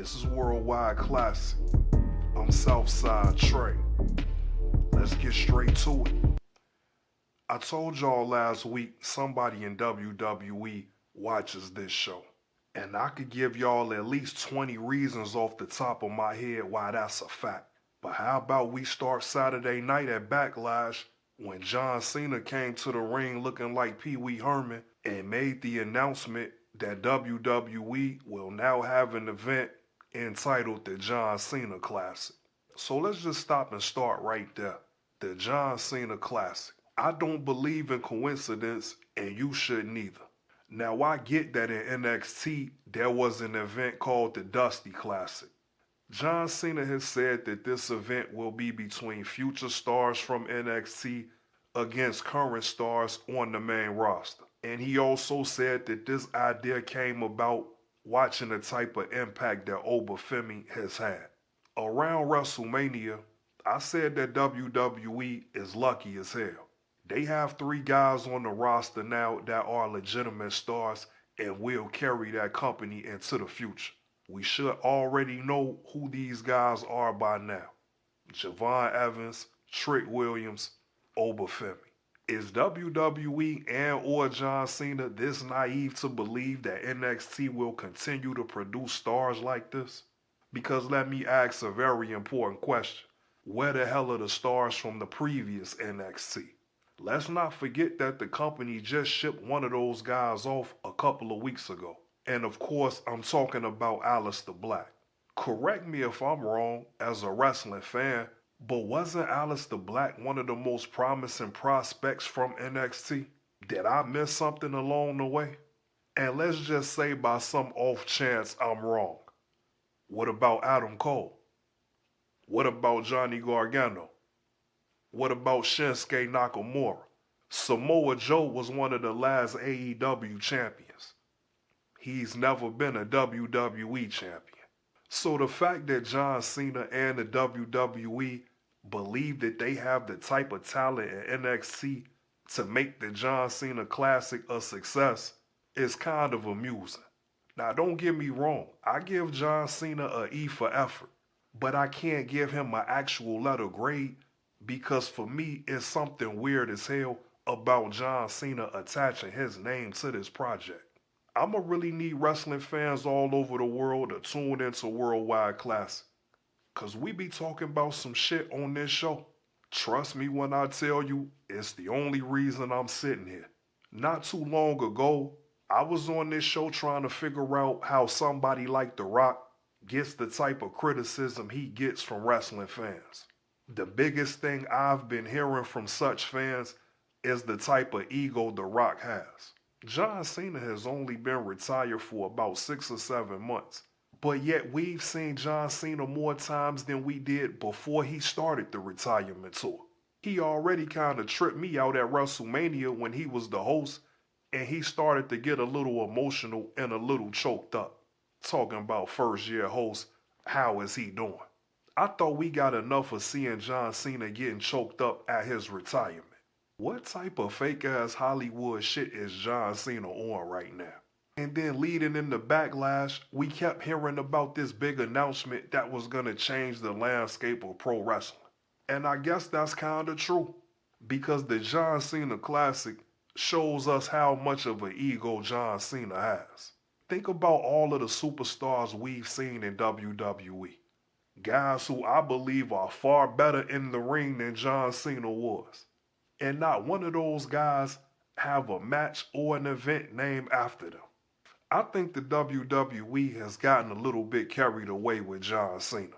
This is Worldwide Classic. I'm Southside Trey. Let's get straight to it. I told y'all last week somebody in WWE watches this show. And I could give y'all at least 20 reasons off the top of my head why that's a fact. But how about we start Saturday night at Backlash when John Cena came to the ring looking like Pee Wee Herman and made the announcement that WWE will now have an event entitled the John Cena Classic. So let's just stop and start right there. The John Cena Classic. I don't believe in coincidence, and you shouldn't either. Now I get that in NXT there was an event called the Dusty Classic. John Cena has said that this event will be between future stars from NXT against current stars on the main roster. And he also said that this idea came about watching the type of impact that Obafemi has had. Around WrestleMania, I said that WWE is lucky as hell. They have 3 guys on the roster now that are legitimate stars and will carry that company into the future. We should already know who these guys are by now. Javon Evans, Trick Williams, Obafemi. Is WWE and or John Cena this naive to believe that NXT will continue to produce stars like this? Because let me ask a very important question. Where the hell are the stars from the previous NXT? Let's not forget that the company just shipped one of those guys off a couple of weeks ago. And of course, I'm talking about Aleister Black. Correct me if I'm wrong as a wrestling fan, but wasn't Aleister Black one of the most promising prospects from NXT? Did I miss something along the way? And let's just say by some off chance I'm wrong. What about Adam Cole? What about Johnny Gargano? What about Shinsuke Nakamura? Samoa Joe was one of the last AEW champions. He's never been a WWE champion. So the fact that John Cena and the WWE believe that they have the type of talent in NXT to make the John Cena Classic a success is kind of amusing. Now don't get me wrong, I give John Cena an E for effort, but I can't give him an actual letter grade because for me it's something weird as hell about John Cena attaching his name to this project. I'ma really need wrestling fans all over the world to tune into Worldwide Classic. Cause we be talking about some shit on this show. Trust me when I tell you, it's the only reason I'm sitting here. Not too long ago, I was on this show trying to figure out how somebody like The Rock gets the type of criticism he gets from wrestling fans. The biggest thing I've been hearing from such fans is the type of ego The Rock has. John Cena has only been retired for about 6 or 7 months. But yet we've seen John Cena more times than we did before he started the retirement tour. He already kind of tripped me out at WrestleMania when he was the host and he started to get a little emotional and a little choked up. Talking about first year host, how is he doing? I thought we got enough of seeing John Cena getting choked up at his retirement. What type of fake ass Hollywood shit is John Cena on right now? And then leading into Backlash, we kept hearing about this big announcement that was gonna change the landscape of pro wrestling. And I guess that's kinda true. Because the John Cena Classic shows us how much of an ego John Cena has. Think about all of the superstars we've seen in WWE. Guys who I believe are far better in the ring than John Cena was. And not one of those guys have a match or an event named after them. I think the WWE has gotten a little bit carried away with John Cena.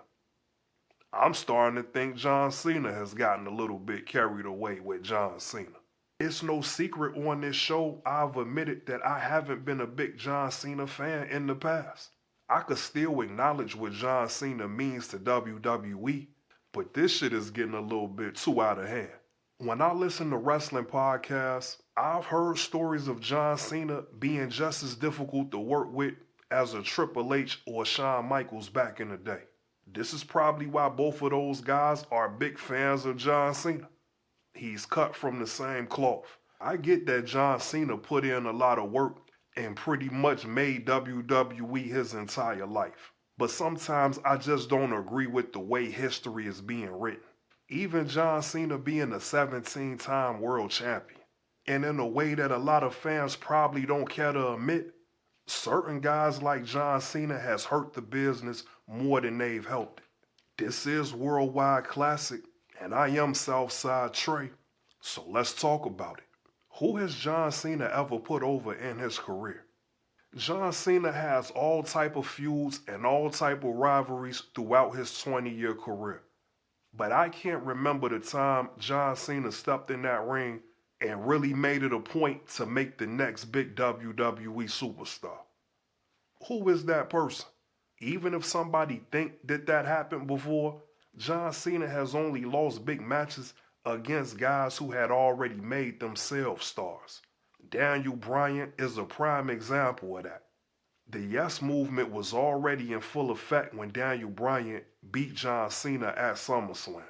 I'm starting to think John Cena has gotten a little bit carried away with John Cena. It's no secret on this show I've admitted that I haven't been a big John Cena fan in the past. I could still acknowledge what John Cena means to WWE, but this shit is getting a little bit too out of hand. When I listen to wrestling podcasts, I've heard stories of John Cena being just as difficult to work with as a Triple H or Shawn Michaels back in the day. This is probably why both of those guys are big fans of John Cena. He's cut from the same cloth. I get that John Cena put in a lot of work and pretty much made WWE his entire life. But sometimes I just don't agree with the way history is being written. Even John Cena being a 17-time world champion. And in a way that a lot of fans probably don't care to admit, certain guys like John Cena has hurt the business more than they've helped it. This is Worldwide Classic, and I am Southside Trey. So let's talk about it. Who has John Cena ever put over in his career? John Cena has all type of feuds and all type of rivalries throughout his 20-year career. But I can't remember the time John Cena stepped in that ring and really made it a point to make the next big WWE superstar. Who is that person? Even if somebody think that happened before, John Cena has only lost big matches against guys who had already made themselves stars. Daniel Bryan is a prime example of that. The Yes movement was already in full effect when Daniel Bryan beat John Cena at SummerSlam.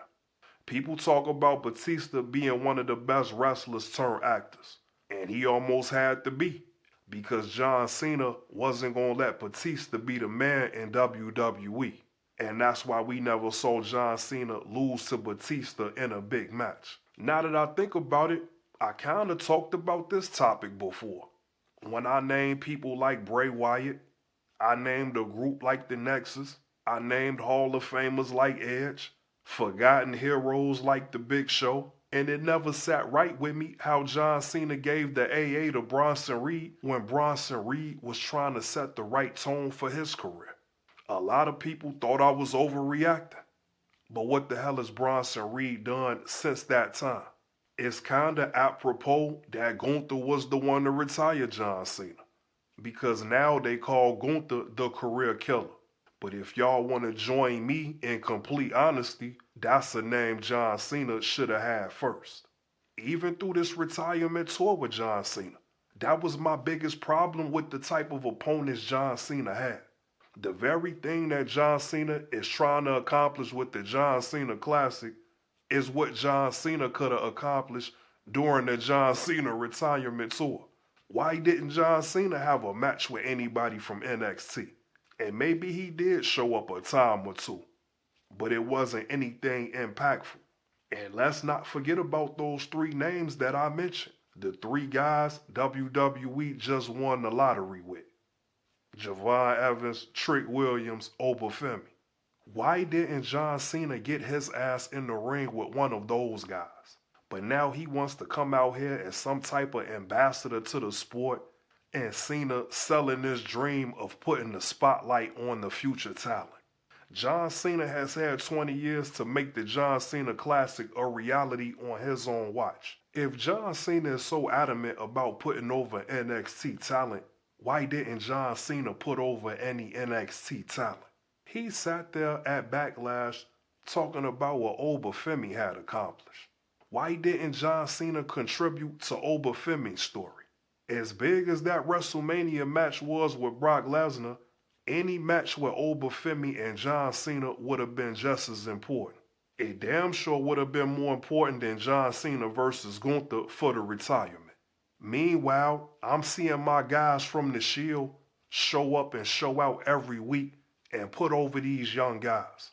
People talk about Batista being one of the best wrestlers turned actors, and he almost had to be, because John Cena wasn't going to let Batista be the man in WWE. And that's why we never saw John Cena lose to Batista in a big match. Now that I think about it, I kind of talked about this topic before. When I named people like Bray Wyatt, I named a group like the Nexus, I named Hall of Famers like Edge, forgotten heroes like The Big Show, and it never sat right with me how John Cena gave the AA to Bronson Reed when Bronson Reed was trying to set the right tone for his career. A lot of people thought I was overreacting. But what the hell has Bronson Reed done since that time? It's kinda apropos that Gunther was the one to retire John Cena. Because now they call Gunther the career killer. But if y'all want to join me in complete honesty, that's a name John Cena should have had first. Even through this retirement tour with John Cena, that was my biggest problem with the type of opponents John Cena had. The very thing that John Cena is trying to accomplish with the John Cena Classic is what John Cena could have accomplished during the John Cena retirement tour. Why didn't John Cena have a match with anybody from NXT? And maybe he did show up a time or two, but it wasn't anything impactful. And let's not forget about those three names that I mentioned. The three guys WWE just won the lottery with. Javon Evans, Trick Williams, Obafemi. Why didn't John Cena get his ass in the ring with one of those guys? But now he wants to come out here as some type of ambassador to the sport, and Cena selling this dream of putting the spotlight on the future talent. John Cena has had 20 years to make the John Cena Classic a reality on his own watch. If John Cena is so adamant about putting over NXT talent, why didn't John Cena put over any NXT talent? He sat there at Backlash talking about what Obafemi had accomplished. Why didn't John Cena contribute to Obafemi's story? As big as that WrestleMania match was with Brock Lesnar, any match with Obafemi and John Cena would have been just as important. It damn sure would have been more important than John Cena versus Gunther for the retirement. Meanwhile, I'm seeing my guys from the Shield show up and show out every week and put over these young guys.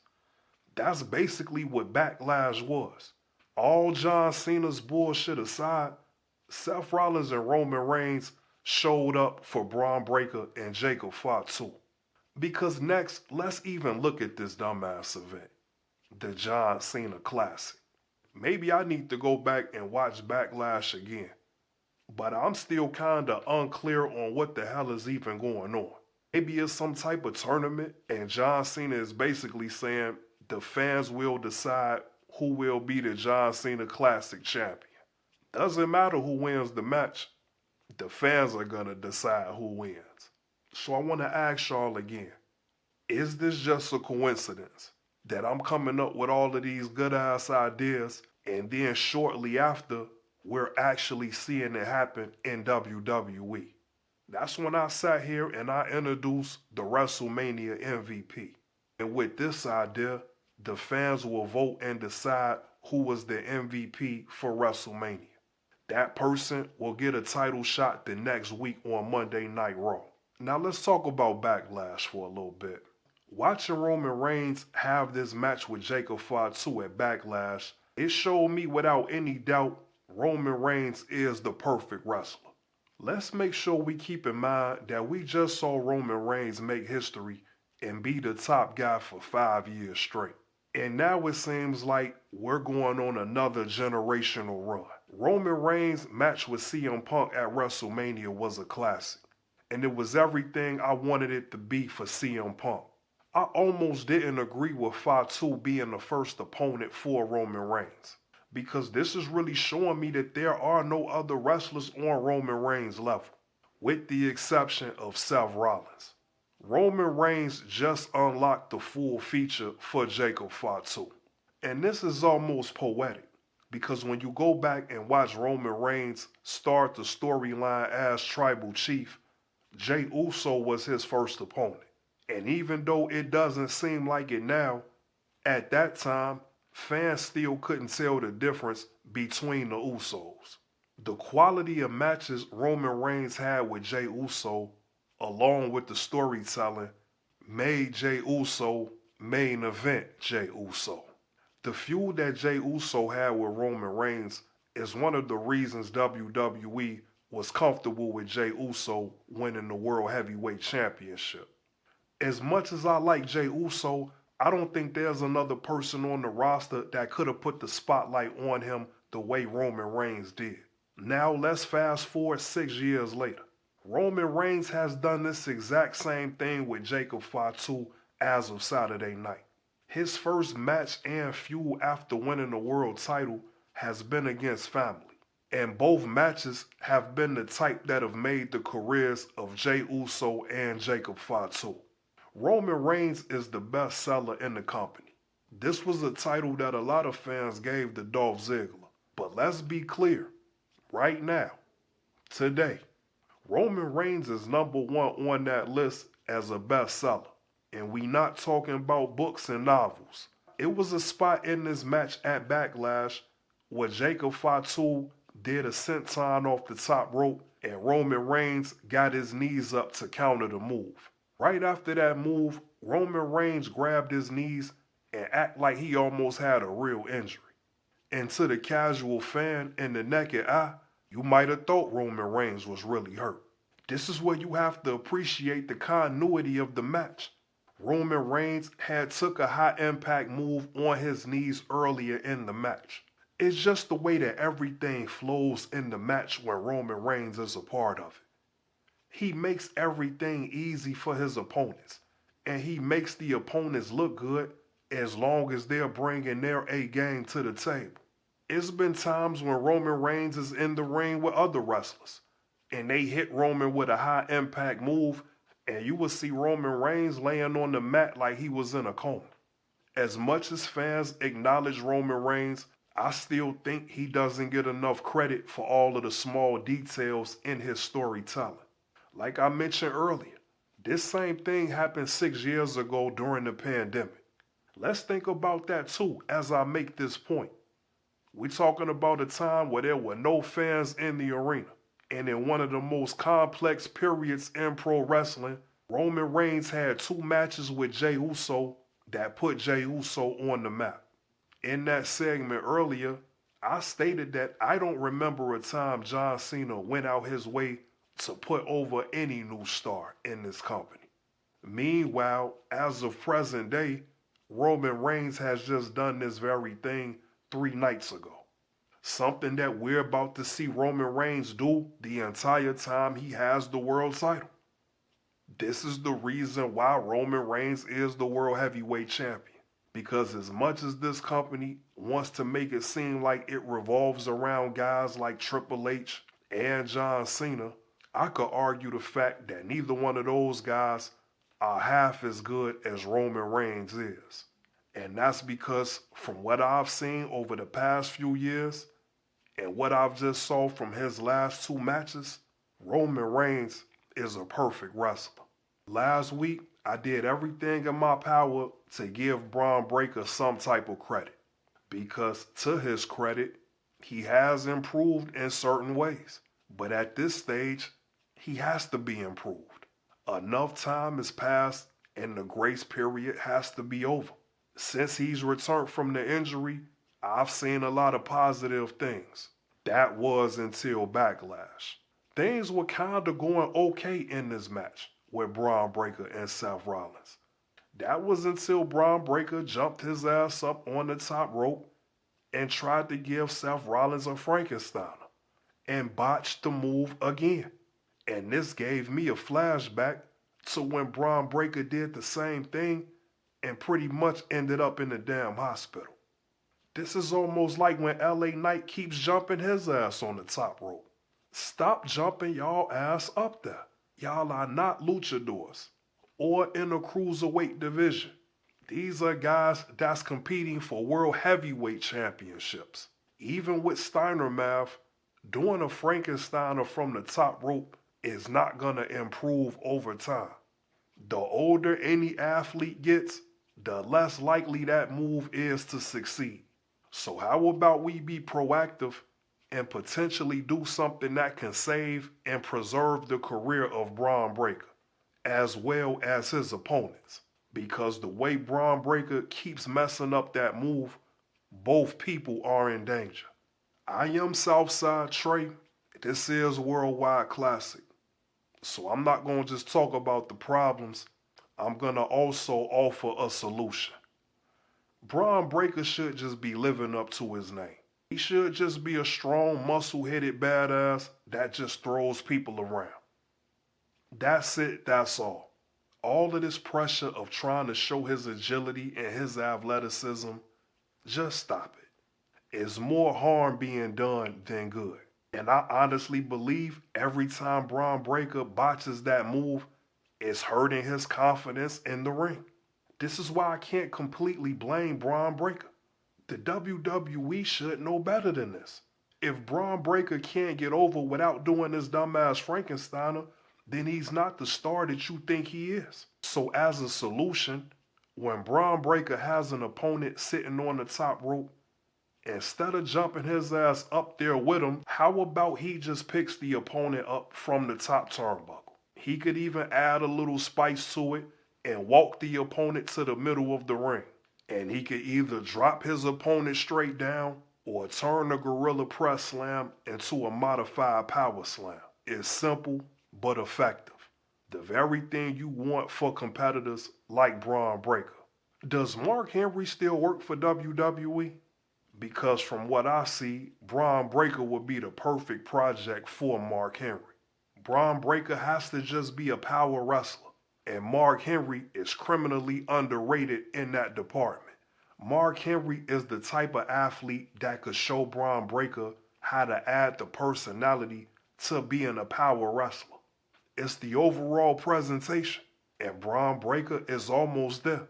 That's basically what Backlash was. All John Cena's bullshit aside, Seth Rollins and Roman Reigns showed up for Bron Breakker and Jacob Fatu. Because next, let's even look at this dumbass event, the John Cena Classic. Maybe I need to go back and watch Backlash again. But I'm still kinda unclear on what the hell is even going on. Maybe it's some type of tournament and John Cena is basically saying the fans will decide who will be the John Cena Classic champion. Doesn't matter who wins the match, the fans are gonna decide who wins. So I wanna ask y'all again, is this just a coincidence that I'm coming up with all of these good ass ideas and then shortly after we're actually seeing it happen in WWE? That's when I sat here and I introduced the WrestleMania MVP. And with this idea, the fans will vote and decide who was the MVP for WrestleMania. That person will get a title shot the next week on Monday Night Raw. Now let's talk about Backlash for a little bit. Watching Roman Reigns have this match with Jacob Fatu at Backlash, it showed me without any doubt Roman Reigns is the perfect wrestler. Let's make sure we keep in mind that we just saw Roman Reigns make history and be the top guy for 5 years straight. And now it seems like we're going on another generational run. Roman Reigns' match with CM Punk at WrestleMania was a classic, and it was everything I wanted it to be for CM Punk. I almost didn't agree with Fatu being the first opponent for Roman Reigns, because this is really showing me that there are no other wrestlers on Roman Reigns' level, with the exception of Seth Rollins. Roman Reigns just unlocked the full feature for Jacob Fatu. And this is almost poetic, because when you go back and watch Roman Reigns start the storyline as Tribal Chief, Jey Uso was his first opponent. And even though it doesn't seem like it now, at that time, fans still couldn't tell the difference between the Usos. The quality of matches Roman Reigns had with Jey Uso, along with the storytelling, made Jey Uso main event Jey Uso. The feud that Jey Uso had with Roman Reigns is one of the reasons WWE was comfortable with Jey Uso winning the World Heavyweight Championship. As much as I like Jey Uso, I don't think there's another person on the roster that could have put the spotlight on him the way Roman Reigns did. Now let's fast forward 6 years later. Roman Reigns has done this exact same thing with Jacob Fatu as of Saturday night. His first match and feud after winning the world title has been against family. And both matches have been the type that have made the careers of Jey Uso and Jacob Fatu. Roman Reigns is the best seller in the company. This was a title that a lot of fans gave to Dolph Ziggler. But let's be clear, right now, today, Roman Reigns is number one on that list as a bestseller. And we not talking about books and novels. It was a spot in this match at Backlash where Jacob Fatu did a senton off the top rope and Roman Reigns got his knees up to counter the move. Right after that move, Roman Reigns grabbed his knees and acted like he almost had a real injury. And to the casual fan in the naked eye, you might have thought Roman Reigns was really hurt. This is where you have to appreciate the continuity of the match. Roman Reigns had took a high impact move on his knees earlier in the match. It's just the way that everything flows in the match when Roman Reigns is a part of it. He makes everything easy for his opponents, and he makes the opponents look good as long as they're bringing their A game to the table. It's been times when Roman Reigns is in the ring with other wrestlers, and they hit Roman with a high impact move, and you will see Roman Reigns laying on the mat like he was in a coma. As much as fans acknowledge Roman Reigns, I still think he doesn't get enough credit for all of the small details in his storytelling. Like I mentioned earlier, this same thing happened 6 years ago during the pandemic. Let's think about that too as I make this point. We're talking about a time where there were no fans in the arena. And in one of the most complex periods in pro wrestling, Roman Reigns had 2 matches with Jey Uso that put Jey Uso on the map. In that segment earlier, I stated that I don't remember a time John Cena went out his way to put over any new star in this company. Meanwhile, as of present day, Roman Reigns has just done this very thing 3 nights ago. Something that we're about to see Roman Reigns do the entire time he has the world title. This is the reason why Roman Reigns is the World Heavyweight Champion. Because as much as this company wants to make it seem like it revolves around guys like Triple H and John Cena, I could argue the fact that neither one of those guys are half as good as Roman Reigns is. And that's because from what I've seen over the past few years and what I've just saw from his last 2 matches, Roman Reigns is a perfect wrestler. Last week, I did everything in my power to give Bron Breakker some type of credit. Because to his credit, he has improved in certain ways. But at this stage, he has to be improved. Enough time has passed and the grace period has to be over. Since he's returned from the injury, I've seen a lot of positive things. That was until Backlash. Things were kinda going okay in this match with Bron Breakker and Seth Rollins. That was until Bron Breakker jumped his ass up on the top rope and tried to give Seth Rollins a Frankensteiner and botched the move again. And this gave me a flashback to when Bron Breakker did the same thing and pretty much ended up in the damn hospital. This is almost like when LA Knight keeps jumping his ass on the top rope. Stop jumping y'all ass up there. Y'all are not luchadors or in the cruiserweight division. These are guys that's competing for world heavyweight championships. Even with Steiner math, doing a Frankensteiner from the top rope is not gonna improve over time. The older any athlete gets, the less likely that move is to succeed. So how about we be proactive and potentially do something that can save and preserve the career of Bron Breakker, as well as his opponents? Because the way Bron Breakker keeps messing up that move, both people are in danger. I am Southside Trey. This is Worldwide Classic. So I'm not going to just talk about the problems. I'm going to also offer a solution. Bron Breakker should just be living up to his name. He should just be a strong, muscle-headed badass that just throws people around. That's it, that's all. All of this pressure of trying to show his agility and his athleticism, just stop it. It's more harm being done than good. And I honestly believe every time Bron Breakker botches that move, it's hurting his confidence in the ring. This is why I can't completely blame Bron Breakker. The WWE should know better than this. If Bron Breakker can't get over without doing this dumbass Frankensteiner, then he's not the star that you think he is. So as a solution, when Bron Breakker has an opponent sitting on the top rope, instead of jumping his ass up there with him, how about he just picks the opponent up from the top turnbuckle? He could even add a little spice to it and walk the opponent to the middle of the ring. And he could either drop his opponent straight down or turn the gorilla press slam into a modified power slam. It's simple but effective. The very thing you want for competitors like Bron Breakker. Does Mark Henry still work for WWE? Because from what I see, Bron Breakker would be the perfect project for Mark Henry. Bron Breakker has to just be a power wrestler. And Mark Henry is criminally underrated in that department. Mark Henry is the type of athlete that could show Bron Breakker how to add the personality to being a power wrestler. It's the overall presentation, and Bron Breakker is almost there.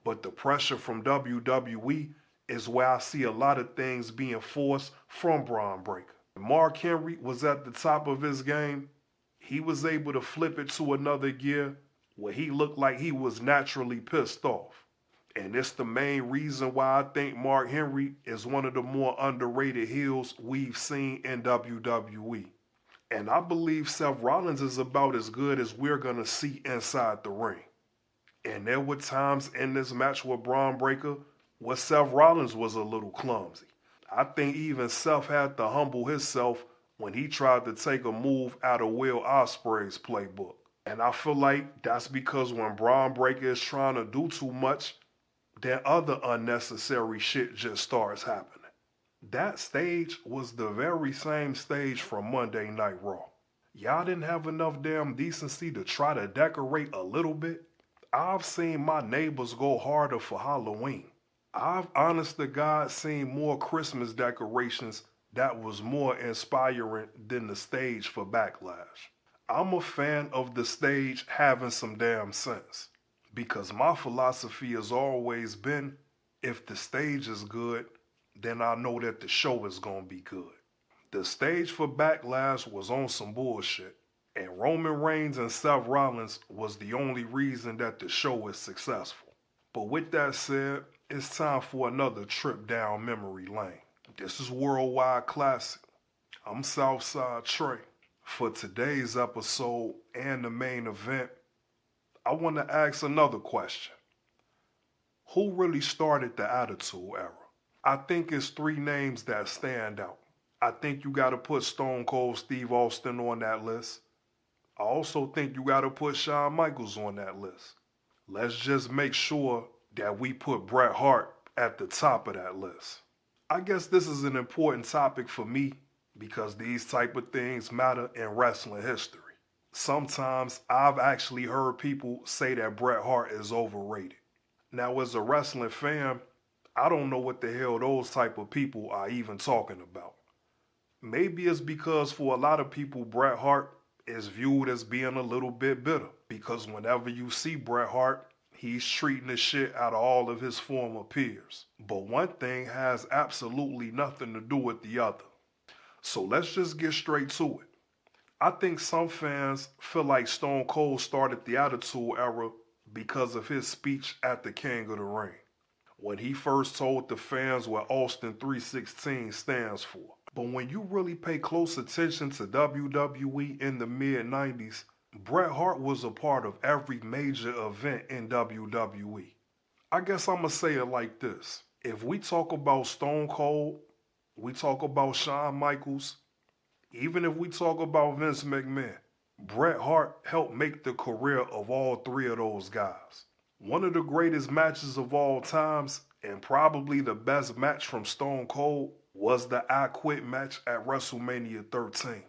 But the pressure from WWE is where I see a lot of things being forced from Bron Breakker. When Mark Henry was at the top of his game, he was able to flip it to another gear where he looked like he was naturally pissed off. And it's the main reason why I think Mark Henry is one of the more underrated heels we've seen in WWE. And I believe Seth Rollins is about as good as we're going to see inside the ring. And there were times in this match with Bron Breakker where Seth Rollins was a little clumsy. I think even Seth had to humble himself when he tried to take a move out of Will Ospreay's playbook. And I feel like that's because when Bron Breakker is trying to do too much, then other unnecessary shit just starts happening. That stage was the very same stage from Monday Night Raw. Y'all didn't have enough damn decency to try to decorate a little bit? I've seen my neighbors go harder for Halloween. I've honest to God seen more Christmas decorations that was more inspiring than the stage for Backlash. I'm a fan of the stage having some damn sense. Because my philosophy has always been, if the stage is good, then I know that the show is gonna be good. The stage for Backlash was on some bullshit, and Roman Reigns and Seth Rollins was the only reason that the show is successful. But with that said, it's time for another trip down memory lane. This is Worldwide Classic. I'm Southside Trey. For today's episode and the main event, I want to ask another question. Who really started the Attitude Era? I think it's three names that stand out. I think you got to put Stone Cold Steve Austin on that list. I also think you got to put Shawn Michaels on that list. Let's just make sure that we put Bret Hart at the top of that list. I guess this is an important topic for me because these type of things matter in wrestling history. Sometimes I've actually heard people say that Bret Hart is overrated. Now, as a wrestling fan, I don't know what the hell those type of people are even talking about. Maybe it's because for a lot of people, Bret Hart is viewed as being a little bit bitter because whenever you see Bret Hart, he's treating the shit out of all of his former peers. But one thing has absolutely nothing to do with the other. So let's just get straight to it. I think some fans feel like Stone Cold started the Attitude Era because of his speech at the King of the Ring, when he first told the fans what Austin 316 stands for. But when you really pay close attention to WWE in the mid-90s, Bret Hart was a part of every major event in WWE. I guess I'm going to say it like this. If we talk about Stone Cold, we talk about Shawn Michaels, even if we talk about Vince McMahon, Bret Hart helped make the career of all three of those guys. One of the greatest matches of all times, and probably the best match from Stone Cold, was the I Quit match at WrestleMania 13.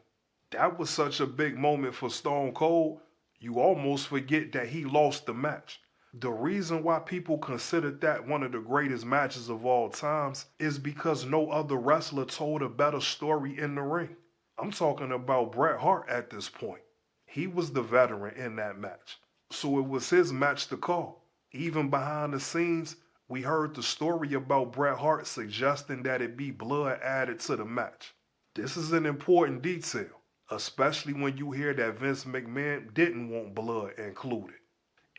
That was such a big moment for Stone Cold, you almost forget that he lost the match. The reason why people considered that one of the greatest matches of all times is because no other wrestler told a better story in the ring. I'm talking about Bret Hart at this point. He was the veteran in that match. So it was his match to call. Even behind the scenes, we heard the story about Bret Hart suggesting that it be blood added to the match. This is an important detail, especially when you hear that Vince McMahon didn't want blood included.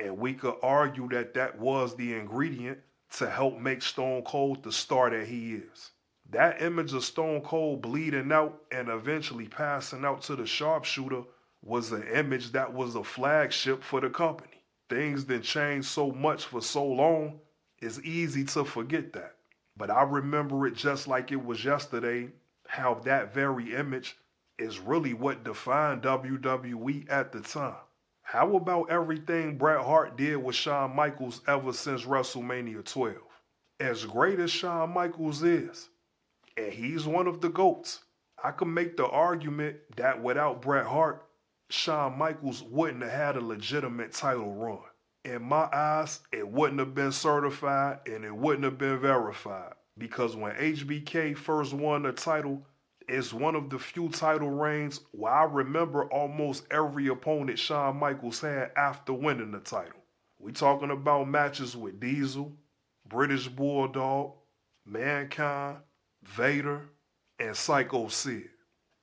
And we could argue that that was the ingredient to help make Stone Cold the star that he is. That image of Stone Cold bleeding out and eventually passing out to the sharpshooter was an image that was a flagship for the company. Things that changed so much for so long, it's easy to forget that. But I remember it just like it was yesterday, how that very image is really what defined WWE at the time. How about everything Bret Hart did with Shawn Michaels ever since WrestleMania 12? As great as Shawn Michaels is, and he's one of the GOATs, I can make the argument that without Bret Hart, Shawn Michaels wouldn't have had a legitimate title run. In my eyes, it wouldn't have been certified and it wouldn't have been verified. Because when HBK first won the title, it's one of the few title reigns where I remember almost every opponent Shawn Michaels had after winning the title. We talking about matches with Diesel, British Bulldog, Mankind, Vader, and Psycho Sid.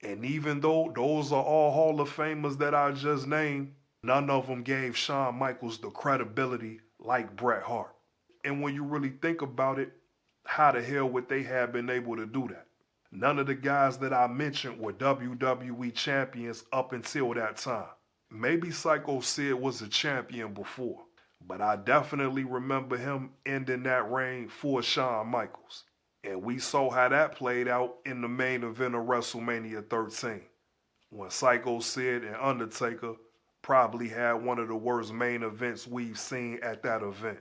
And even though those are all Hall of Famers that I just named, none of them gave Shawn Michaels the credibility like Bret Hart. And when you really think about it, how the hell would they have been able to do that? None of the guys that I mentioned were WWE champions up until that time. Maybe Psycho Sid was a champion before, but I definitely remember him ending that reign for Shawn Michaels. And we saw how that played out in the main event of WrestleMania 13, when Psycho Sid and Undertaker probably had one of the worst main events we've seen at that event.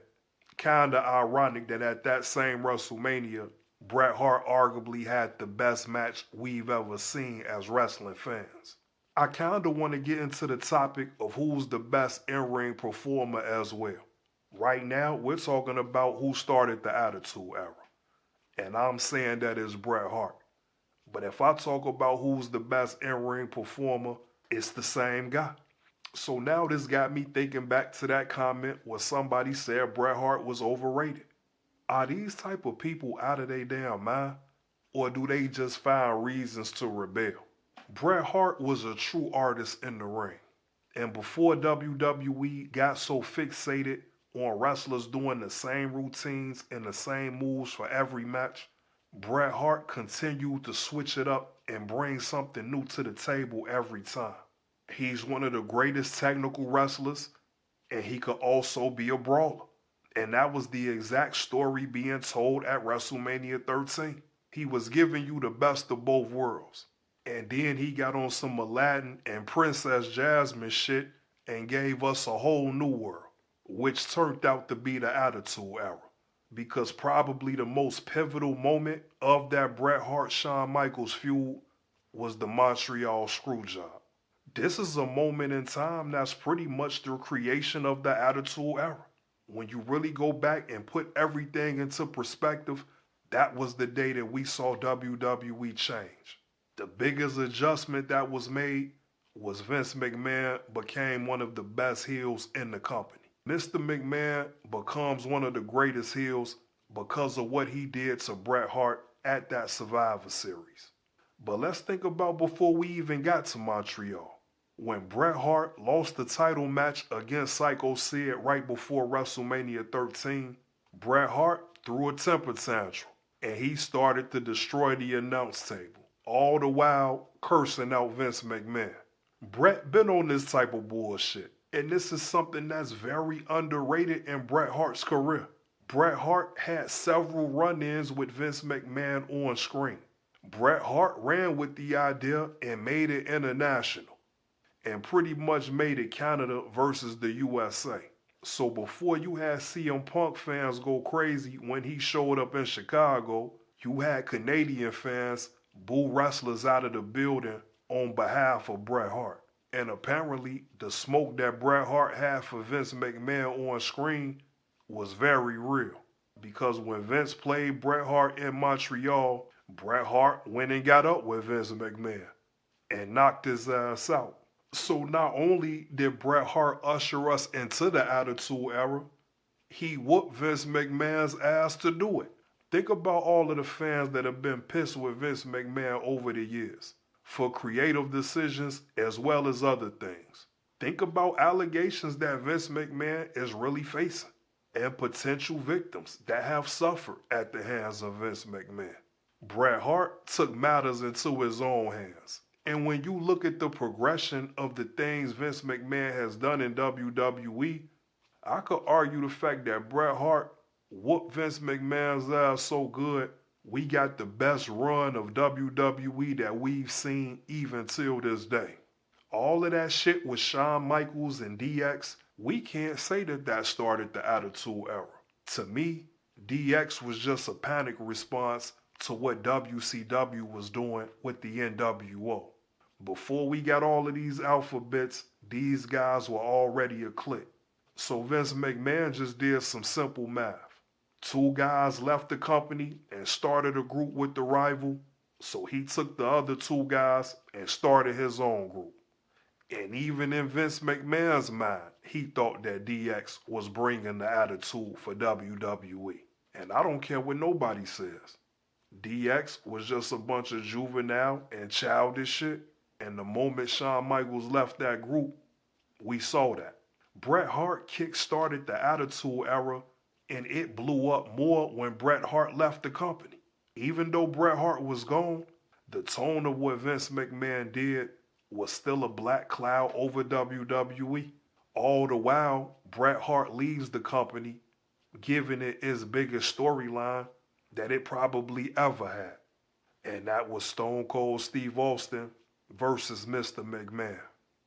Kinda ironic that at that same WrestleMania, Bret Hart arguably had the best match we've ever seen as wrestling fans. I kinda want to get into the topic of who's the best in-ring performer as well. Right now, we're talking about who started the Attitude Era. And I'm saying that is Bret Hart. But if I talk about who's the best in-ring performer, it's the same guy. So now this got me thinking back to that comment where somebody said Bret Hart was overrated. Are these type of people out of their damn mind? Or do they just find reasons to rebel? Bret Hart was a true artist in the ring. And before WWE got so fixated on wrestlers doing the same routines and the same moves for every match, Bret Hart continued to switch it up and bring something new to the table every time. He's one of the greatest technical wrestlers, and he could also be a brawler. And that was the exact story being told at WrestleMania 13. He was giving you the best of both worlds. And then he got on some Aladdin and Princess Jasmine shit and gave us a whole new world, which turned out to be the Attitude Era. Because probably the most pivotal moment of that Bret Hart-Shawn Michaels feud was the Montreal Screwjob. This is a moment in time that's pretty much the creation of the Attitude Era. When you really go back and put everything into perspective, that was the day that we saw WWE change. The biggest adjustment that was made was Vince McMahon became one of the best heels in the company. Mr. McMahon becomes one of the greatest heels because of what he did to Bret Hart at that Survivor Series. But let's think about before we even got to Montreal. When Bret Hart lost the title match against Psycho Sid right before WrestleMania 13, Bret Hart threw a temper tantrum and he started to destroy the announce table, all the while cursing out Vince McMahon. Bret been on this type of bullshit, and this is something that's very underrated in Bret Hart's career. Bret Hart had several run-ins with Vince McMahon on screen. Bret Hart ran with the idea and made it international, and pretty much made it Canada versus the USA. So before you had CM Punk fans go crazy when he showed up in Chicago, you had Canadian fans boo wrestlers out of the building on behalf of Bret Hart. And apparently the smoke that Bret Hart had for Vince McMahon on screen was very real. Because when Vince played Bret Hart in Montreal, Bret Hart went and got up with Vince McMahon and knocked his ass out. So not only did Bret Hart usher us into the Attitude Era, he whooped Vince McMahon's ass to do it. Think about all of the fans that have been pissed with Vince McMahon over the years for creative decisions as well as other things. Think about allegations that Vince McMahon is really facing and potential victims that have suffered at the hands of Vince McMahon. Bret Hart took matters into his own hands. And when you look at the progression of the things Vince McMahon has done in WWE, I could argue the fact that Bret Hart whooped Vince McMahon's ass so good, we got the best run of WWE that we've seen even till this day. All of that shit with Shawn Michaels and DX, we can't say that that started the Attitude Era. To me, DX was just a panic response to what WCW was doing with the NWO. Before we got all of these alphabets, these guys were already a clique. So Vince McMahon just did some simple math. Two guys left the company and started a group with the rival, so he took the other two guys and started his own group. And even in Vince McMahon's mind, he thought that DX was bringing the attitude for WWE. And I don't care what nobody says. DX was just a bunch of juvenile and childish shit. And the moment Shawn Michaels left that group, we saw that. Bret Hart kick-started the Attitude Era, and it blew up more when Bret Hart left the company. Even though Bret Hart was gone, the tone of what Vince McMahon did was still a black cloud over WWE. All the while, Bret Hart leaves the company, giving it its biggest storyline that it probably ever had. And that was Stone Cold Steve Austin versus Mr. McMahon.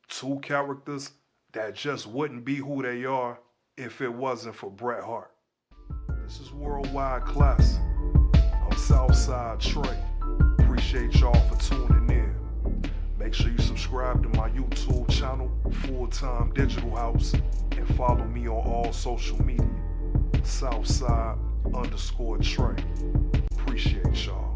Two characters that just wouldn't be who they are if it wasn't for Bret Hart. This is Worldwide Classic. I'm Southside Trey. Appreciate y'all for tuning in. Make sure you subscribe to my YouTube channel, Full-Time Digital House, and follow me on all social media. Southside_Trey. Appreciate y'all.